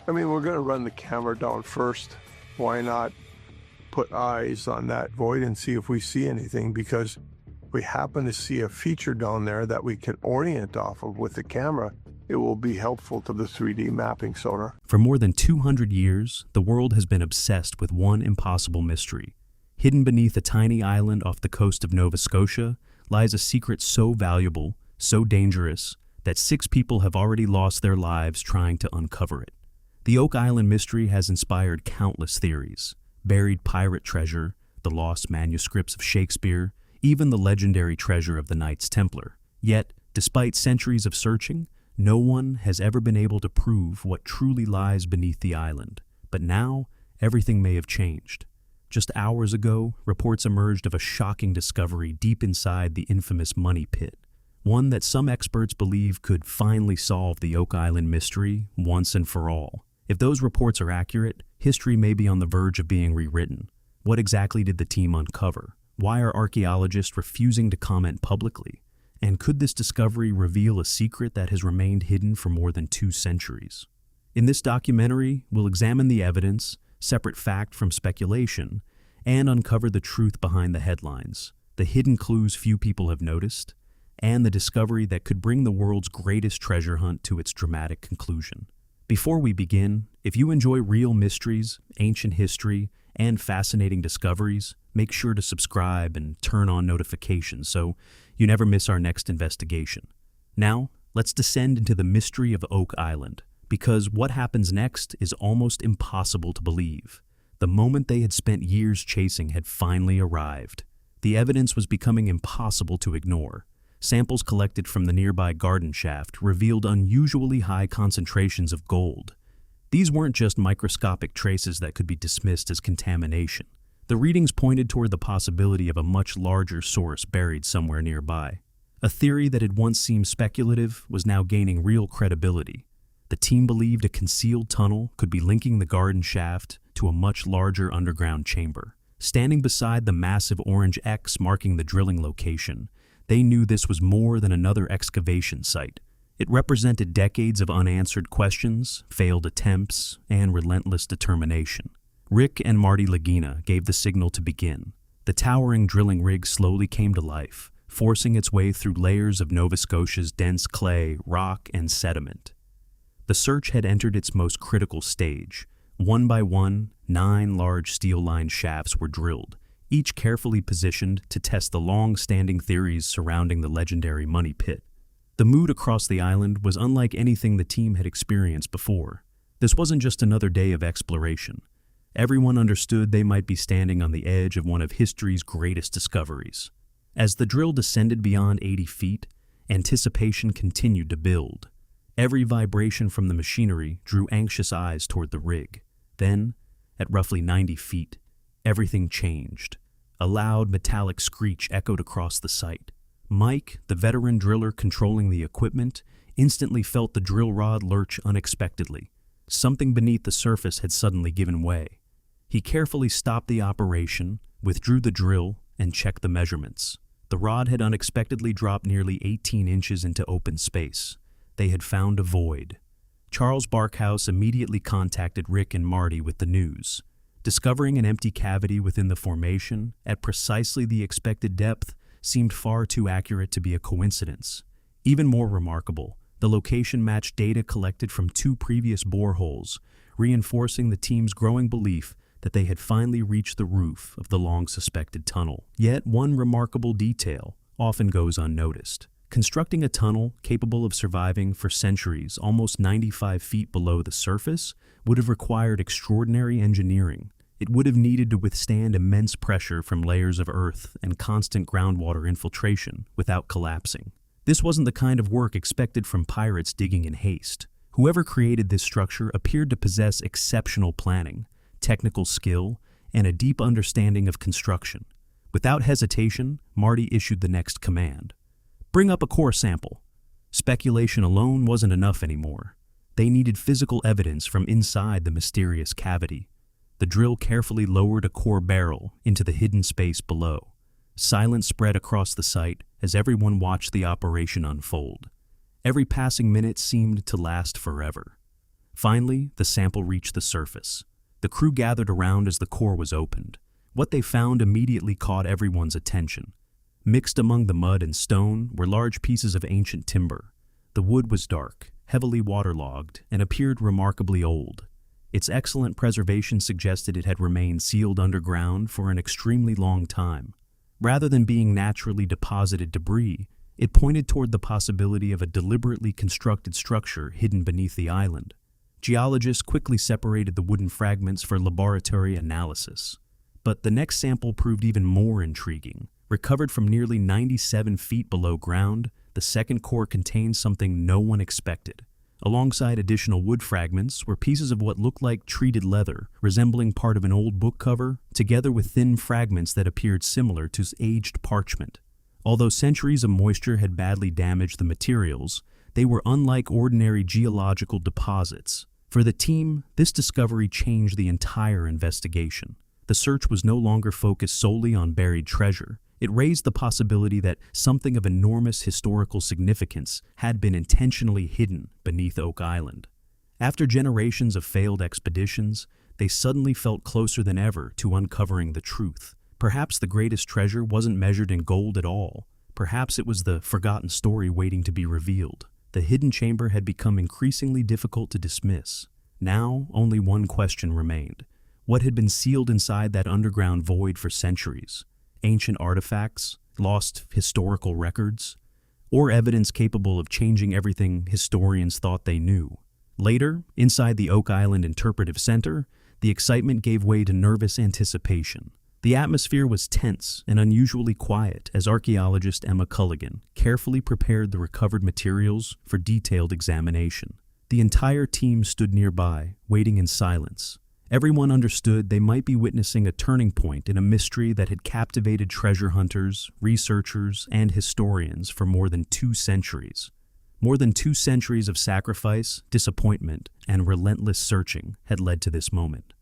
I mean, we're going to run the camera down first. Why not put eyes on that void and see if we see anything? Because if we happen to see a feature down there that we can orient off of with the camera, it will be helpful to the 3D mapping sonar. For more than 200 years, the world has been obsessed with one impossible mystery. Hidden beneath a tiny island off the coast of Nova Scotia lies a secret so valuable, so dangerous, that 6 people have already lost their lives trying to uncover it. The Oak Island mystery has inspired countless theories: buried pirate treasure, the lost manuscripts of Shakespeare, even the legendary treasure of the Knights Templar. Yet, despite centuries of searching, no one has ever been able to prove what truly lies beneath the island. But now, everything may have changed. Just hours ago, reports emerged of a shocking discovery deep inside the infamous Money Pit, one that some experts believe could finally solve the Oak Island mystery once and for all. If those reports are accurate, history may be on the verge of being rewritten. What exactly did the team uncover? Why are archaeologists refusing to comment publicly? And could this discovery reveal a secret that has remained hidden for more than 2 centuries? In this documentary, we'll examine the evidence, separate fact from speculation, and uncover the truth behind the headlines, the hidden clues few people have noticed, and the discovery that could bring the world's greatest treasure hunt to its dramatic conclusion. Before we begin, if you enjoy real mysteries, ancient history, and fascinating discoveries, make sure to subscribe and turn on notifications so you never miss our next investigation. Now, let's descend into the mystery of Oak Island, because what happens next is almost impossible to believe. The moment they had spent years chasing had finally arrived. The evidence was becoming impossible to ignore. Samples collected from the nearby garden shaft revealed unusually high concentrations of gold. These weren't just microscopic traces that could be dismissed as contamination. The readings pointed toward the possibility of a much larger source buried somewhere nearby. A theory that had once seemed speculative was now gaining real credibility. The team believed a concealed tunnel could be linking the garden shaft to a much larger underground chamber. Standing beside the massive orange X marking the drilling location, they knew this was more than another excavation site. It represented decades of unanswered questions, failed attempts, and relentless determination. Rick and Marty Lagina gave the signal to begin. The towering drilling rig slowly came to life, forcing its way through layers of Nova Scotia's dense clay, rock, and sediment. The search had entered its most critical stage. One by one, 9 large steel-lined shafts were drilled, each carefully positioned to test the long-standing theories surrounding the legendary Money Pit. The mood across the island was unlike anything the team had experienced before. This wasn't just another day of exploration. Everyone understood they might be standing on the edge of one of history's greatest discoveries. As the drill descended beyond 80 feet, anticipation continued to build. Every vibration from the machinery drew anxious eyes toward the rig. Then, at roughly 90 feet, everything changed. A loud metallic screech echoed across the site. Mike, the veteran driller controlling the equipment, instantly felt the drill rod lurch unexpectedly. Something beneath the surface had suddenly given way. He carefully stopped the operation, withdrew the drill, and checked the measurements. The rod had unexpectedly dropped nearly 18 inches into open space. They had found a void. Charles Barkhouse immediately contacted Rick and Marty with the news. Discovering an empty cavity within the formation, at precisely the expected depth, seemed far too accurate to be a coincidence. Even more remarkable, the location matched data collected from 2 previous boreholes, reinforcing the team's growing belief that they had finally reached the roof of the long-suspected tunnel. Yet one remarkable detail often goes unnoticed. Constructing a tunnel capable of surviving for centuries almost 95 feet below the surface would have required extraordinary engineering. It would have needed to withstand immense pressure from layers of earth and constant groundwater infiltration without collapsing. This wasn't the kind of work expected from pirates digging in haste. Whoever created this structure appeared to possess exceptional planning, technical skill, and a deep understanding of construction. Without hesitation, Marty issued the next command. Bring up a core sample. Speculation alone wasn't enough anymore. They needed physical evidence from inside the mysterious cavity. The drill carefully lowered a core barrel into the hidden space below. Silence spread across the site as everyone watched the operation unfold. Every passing minute seemed to last forever. Finally, the sample reached the surface. The crew gathered around as the core was opened. What they found immediately caught everyone's attention. Mixed among the mud and stone were large pieces of ancient timber. The wood was dark, heavily waterlogged, and appeared remarkably old. Its excellent preservation suggested it had remained sealed underground for an extremely long time. Rather than being naturally deposited debris, it pointed toward the possibility of a deliberately constructed structure hidden beneath the island. Geologists quickly separated the wooden fragments for laboratory analysis. But the next sample proved even more intriguing. Recovered from nearly 97 feet below ground, the second core contained something no one expected. Alongside additional wood fragments were pieces of what looked like treated leather, resembling part of an old book cover, together with thin fragments that appeared similar to aged parchment. Although centuries of moisture had badly damaged the materials, they were unlike ordinary geological deposits. For the team, this discovery changed the entire investigation. The search was no longer focused solely on buried treasure. It raised the possibility that something of enormous historical significance had been intentionally hidden beneath Oak Island. After generations of failed expeditions, they suddenly felt closer than ever to uncovering the truth. Perhaps the greatest treasure wasn't measured in gold at all. Perhaps it was the forgotten story waiting to be revealed. The hidden chamber had become increasingly difficult to dismiss. Now, only one question remained. What had been sealed inside that underground void for centuries? Ancient artifacts, lost historical records, or evidence capable of changing everything historians thought they knew. Later, inside the Oak Island Interpretive Center, the excitement gave way to nervous anticipation. The atmosphere was tense and unusually quiet as archaeologist Emma Culligan carefully prepared the recovered materials for detailed examination. The entire team stood nearby, waiting in silence. Everyone understood they might be witnessing a turning point in a mystery that had captivated treasure hunters, researchers, and historians for more than 2 centuries. More than 2 centuries of sacrifice, disappointment, and relentless searching had led to this moment.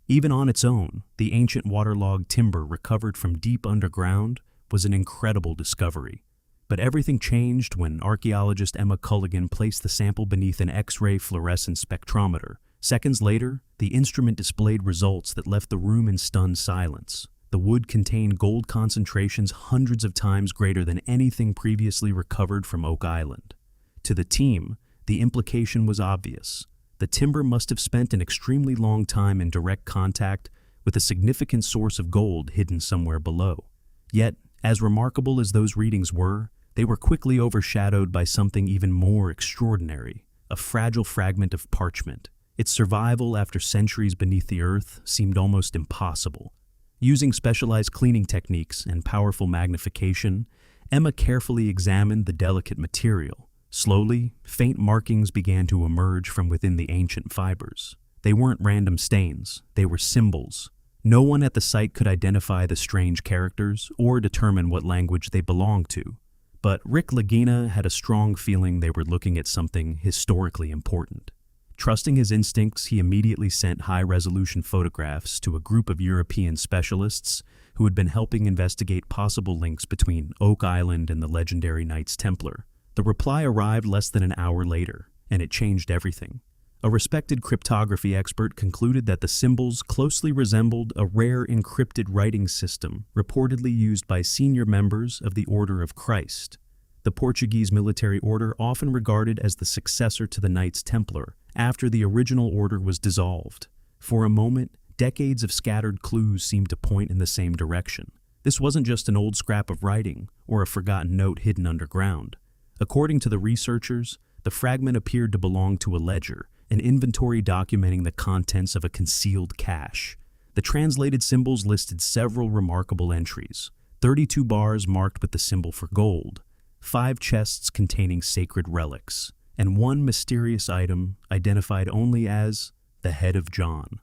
Even on its own, the ancient waterlogged timber recovered from deep underground was an incredible discovery. But everything changed when archaeologist Emma Culligan placed the sample beneath an X-ray fluorescence spectrometer. Seconds later, the instrument displayed results that left the room in stunned silence. The wood contained gold concentrations hundreds of times greater than anything previously recovered from Oak Island. To the team, the implication was obvious. The timber must have spent an extremely long time in direct contact with a significant source of gold hidden somewhere below. Yet, as remarkable as those readings were, they were quickly overshadowed by something even more extraordinary, a fragile fragment of parchment. Its survival after centuries beneath the earth seemed almost impossible. Using specialized cleaning techniques and powerful magnification, Emma carefully examined the delicate material. Slowly, faint markings began to emerge from within the ancient fibers. They weren't random stains, they were symbols. No one at the site could identify the strange characters or determine what language they belonged to. But Rick Lagina had a strong feeling they were looking at something historically important. Trusting his instincts, he immediately sent high-resolution photographs to a group of European specialists who had been helping investigate possible links between Oak Island and the legendary Knights Templar. The reply arrived less than an hour later, and it changed everything. A respected cryptography expert concluded that the symbols closely resembled a rare encrypted writing system reportedly used by senior members of the Order of Christ. The Portuguese military order often regarded as the successor to the Knights Templar after the original order was dissolved. For a moment, decades of scattered clues seemed to point in the same direction. This wasn't just an old scrap of writing or a forgotten note hidden underground. According to the researchers, the fragment appeared to belong to a ledger, an inventory documenting the contents of a concealed cache. The translated symbols listed several remarkable entries: 32 bars marked with the symbol for gold, 5 chests containing sacred relics, and 1 mysterious item identified only as the head of John.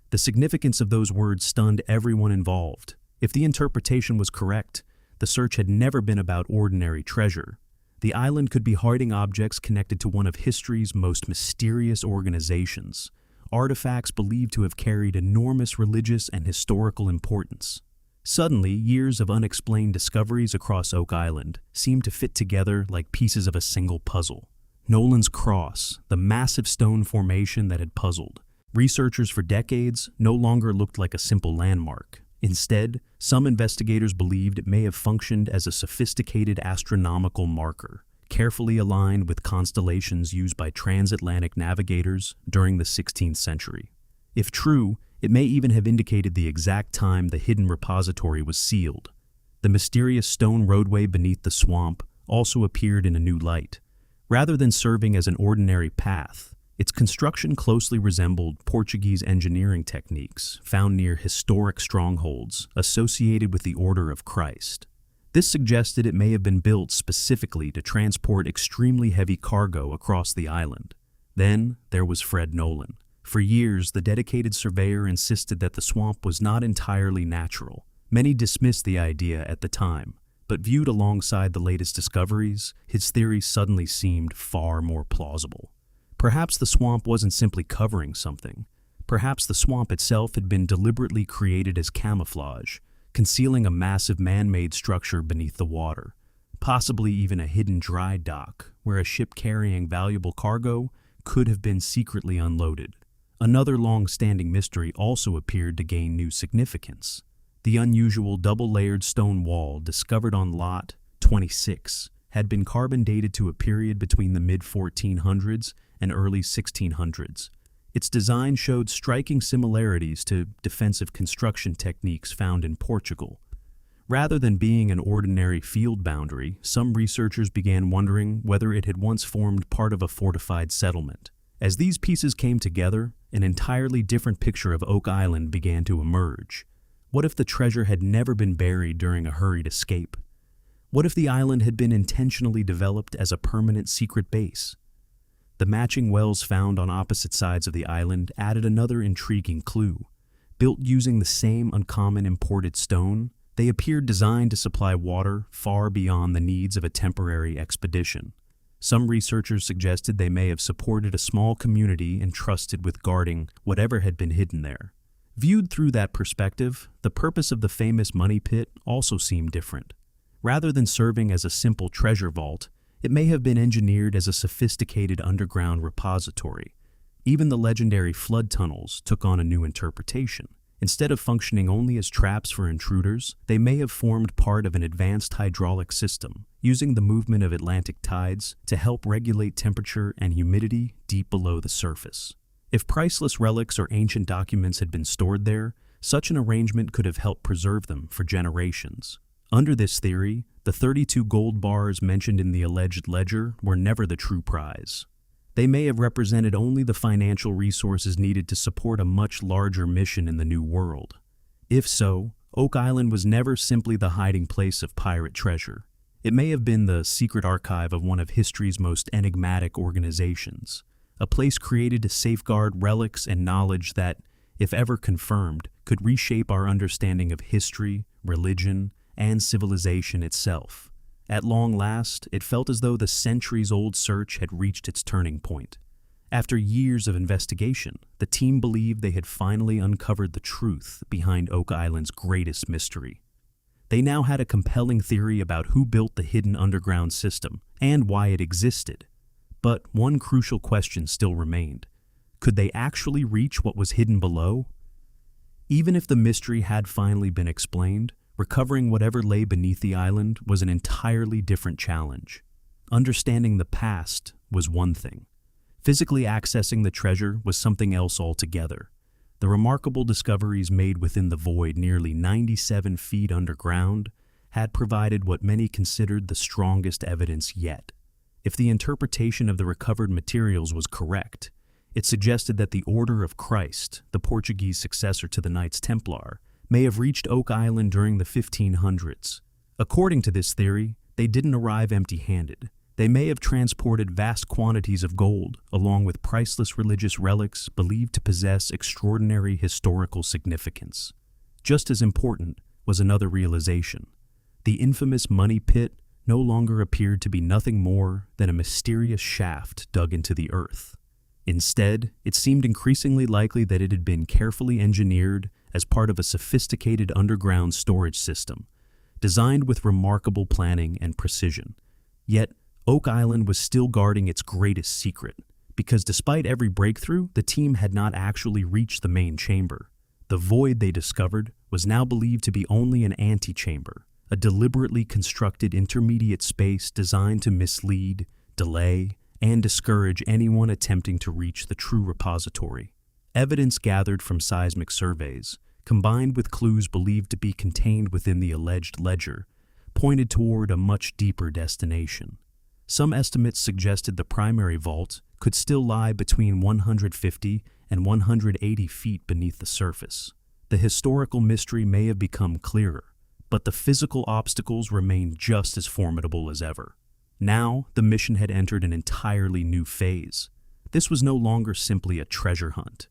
The significance of those words stunned everyone involved. If the interpretation was correct, the search had never been about ordinary treasure. The island could be hiding objects connected to one of history's most mysterious organizations, artifacts believed to have carried enormous religious and historical importance. Suddenly, years of unexplained discoveries across Oak Island seemed to fit together like pieces of a single puzzle. Nolan's Cross, the massive stone formation that had puzzled researchers for decades, no longer looked like a simple landmark. Instead, some investigators believed it may have functioned as a sophisticated astronomical marker, carefully aligned with constellations used by transatlantic navigators during the 16th century. If true, it may even have indicated the exact time the hidden repository was sealed. The mysterious stone roadway beneath the swamp also appeared in a new light. Rather than serving as an ordinary path, its construction closely resembled Portuguese engineering techniques found near historic strongholds associated with the Order of Christ. This suggested it may have been built specifically to transport extremely heavy cargo across the island. Then there was Fred Nolan. For years, the dedicated surveyor insisted that the swamp was not entirely natural. Many dismissed the idea at the time, but viewed alongside the latest discoveries, his theory suddenly seemed far more plausible. Perhaps the swamp wasn't simply covering something. Perhaps the swamp itself had been deliberately created as camouflage, concealing a massive man-made structure beneath the water, possibly even a hidden dry dock where a ship carrying valuable cargo could have been secretly unloaded. Another long-standing mystery also appeared to gain new significance. The unusual double-layered stone wall discovered on Lot 26 had been carbon dated to a period between the mid-1400s and early 1600s. Its design showed striking similarities to defensive construction techniques found in Portugal. Rather than being an ordinary field boundary, some researchers began wondering whether it had once formed part of a fortified settlement. As these pieces came together, an entirely different picture of Oak Island began to emerge. What if the treasure had never been buried during a hurried escape? What if the island had been intentionally developed as a permanent secret base? The matching wells found on opposite sides of the island added another intriguing clue. Built using the same uncommon imported stone, they appeared designed to supply water far beyond the needs of a temporary expedition. Some researchers suggested they may have supported a small community entrusted with guarding whatever had been hidden there. Viewed through that perspective, the purpose of the famous money pit also seemed different. Rather than serving as a simple treasure vault, it may have been engineered as a sophisticated underground repository. Even the legendary flood tunnels took on a new interpretation. Instead of functioning only as traps for intruders, they may have formed part of an advanced hydraulic system, using the movement of Atlantic tides to help regulate temperature and humidity deep below the surface. If priceless relics or ancient documents had been stored there, such an arrangement could have helped preserve them for generations. Under this theory, the 32 gold bars mentioned in the alleged ledger were never the true prize. They may have represented only the financial resources needed to support a much larger mission in the New World. If so, Oak Island was never simply the hiding place of pirate treasure. It may have been the secret archive of one of history's most enigmatic organizations, a place created to safeguard relics and knowledge that, if ever confirmed, could reshape our understanding of history, religion, and civilization itself. At long last, it felt as though the centuries-old search had reached its turning point. After years of investigation, the team believed they had finally uncovered the truth behind Oak Island's greatest mystery. They now had a compelling theory about who built the hidden underground system and why it existed. But one crucial question still remained. Could they actually reach what was hidden below? Even if the mystery had finally been explained, recovering whatever lay beneath the island was an entirely different challenge. Understanding the past was one thing. Physically accessing the treasure was something else altogether. The remarkable discoveries made within the void nearly 97 feet underground had provided what many considered the strongest evidence yet. If the interpretation of the recovered materials was correct, it suggested that the Order of Christ, the Portuguese successor to the Knights Templar, may have reached Oak Island during the 1500s. According to this theory, they didn't arrive empty-handed. They may have transported vast quantities of gold, along with priceless religious relics believed to possess extraordinary historical significance. Just as important was another realization. The infamous money pit no longer appeared to be nothing more than a mysterious shaft dug into the earth. Instead, it seemed increasingly likely that it had been carefully engineered as part of a sophisticated underground storage system, designed with remarkable planning and precision. Yet, Oak Island was still guarding its greatest secret, because despite every breakthrough, the team had not actually reached the main chamber. The void they discovered was now believed to be only an antechamber, a deliberately constructed intermediate space designed to mislead, delay, and discourage anyone attempting to reach the true repository. Evidence gathered from seismic surveys, combined with clues believed to be contained within the alleged ledger, pointed toward a much deeper destination. Some estimates suggested the primary vault could still lie between 150 and 180 feet beneath the surface. The historical mystery may have become clearer, but the physical obstacles remained just as formidable as ever. Now, the mission had entered an entirely new phase. This was no longer simply a treasure hunt.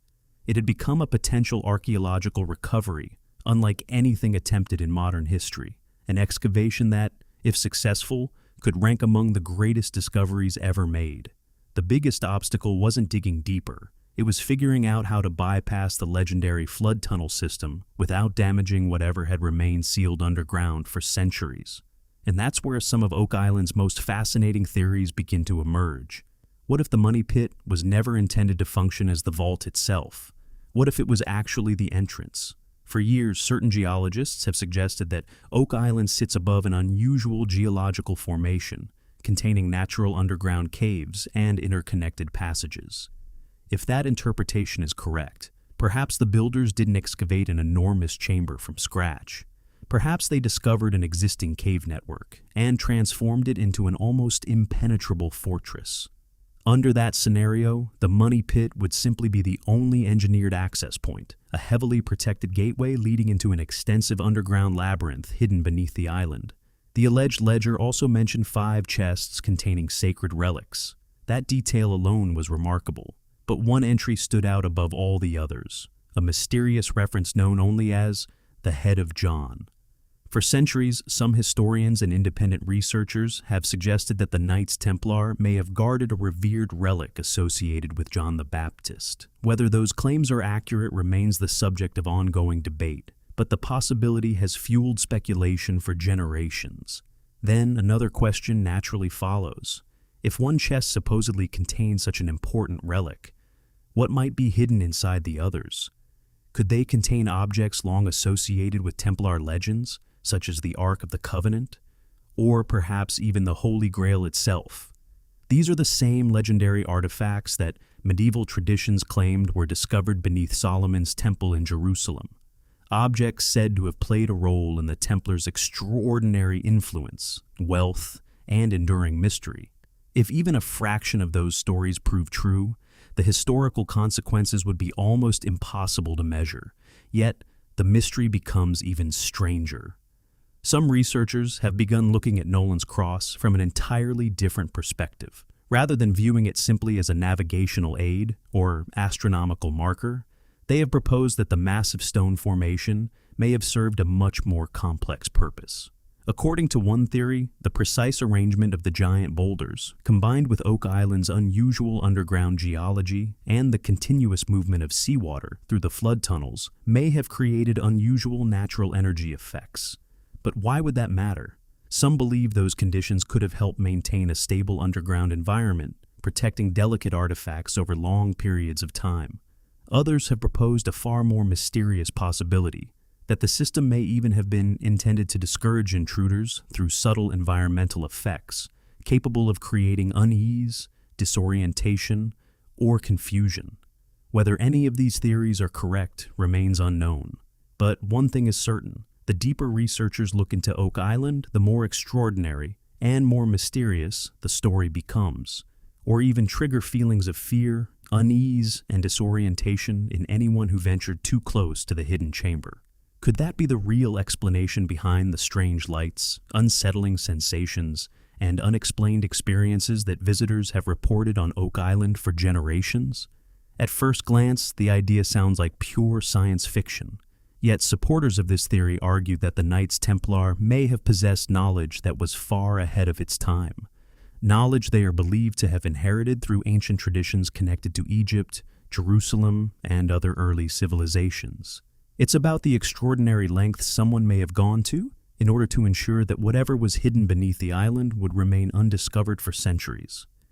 It had become a potential archaeological recovery, unlike anything attempted in modern history, an excavation that, if successful, could rank among the greatest discoveries ever made. The biggest obstacle wasn't digging deeper. It was figuring out how to bypass the legendary flood tunnel system without damaging whatever had remained sealed underground for centuries. And that's where some of Oak Island's most fascinating theories begin to emerge. What if the money pit was never intended to function as the vault itself? What if it was actually the entrance? For years, certain geologists have suggested that Oak Island sits above an unusual geological formation, containing natural underground caves and interconnected passages. If that interpretation is correct, perhaps the builders didn't excavate an enormous chamber from scratch. Perhaps they discovered an existing cave network and transformed it into an almost impenetrable fortress. Under that scenario, the money pit would simply be the only engineered access point, a heavily protected gateway leading into an extensive underground labyrinth hidden beneath the island. The alleged ledger also mentioned 5 chests containing sacred relics. That detail alone was remarkable, but one entry stood out above all the others, a mysterious reference known only as the Head of John. For centuries, some historians and independent researchers have suggested that the Knights Templar may have guarded a revered relic associated with John the Baptist. Whether those claims are accurate remains the subject of ongoing debate, but the possibility has fueled speculation for generations. Then another question naturally follows. If one chest supposedly contains such an important relic, what might be hidden inside the others? Could they contain objects long associated with Templar legends, such as the Ark of the Covenant, or perhaps even the Holy Grail itself? These are the same legendary artifacts that medieval traditions claimed were discovered beneath Solomon's temple in Jerusalem, objects said to have played a role in the Templars' extraordinary influence, wealth, and enduring mystery. If even a fraction of those stories prove true, the historical consequences would be almost impossible to measure. Yet, the mystery becomes even stranger. Some researchers have begun looking at Nolan's Cross from an entirely different perspective. Rather than viewing it simply as a navigational aid or astronomical marker, they have proposed that the massive stone formation may have served a much more complex purpose. According to one theory, the precise arrangement of the giant boulders, combined with Oak Island's unusual underground geology and the continuous movement of seawater through the flood tunnels, may have created unusual natural energy effects. But why would that matter? Some believe those conditions could have helped maintain a stable underground environment, protecting delicate artifacts over long periods of time. Others have proposed a far more mysterious possibility, that the system may even have been intended to discourage intruders through subtle environmental effects, capable of creating unease, disorientation, or confusion. Whether any of these theories are correct remains unknown. But one thing is certain. The deeper researchers look into Oak Island, the more extraordinary and more mysterious the story becomes, or even trigger feelings of fear, unease, and disorientation in anyone who ventured too close to the hidden chamber. Could that be the real explanation behind the strange lights, unsettling sensations, and unexplained experiences that visitors have reported on Oak Island for generations? At first glance, the idea sounds like pure science fiction. Yet supporters of this theory argue that the Knights Templar may have possessed knowledge that was far ahead of its time, knowledge they are believed to have inherited through ancient traditions connected to Egypt, Jerusalem, and other early civilizations. It's about the extraordinary lengths someone may have gone to in order to ensure that whatever was hidden beneath the island would remain undiscovered for centuries.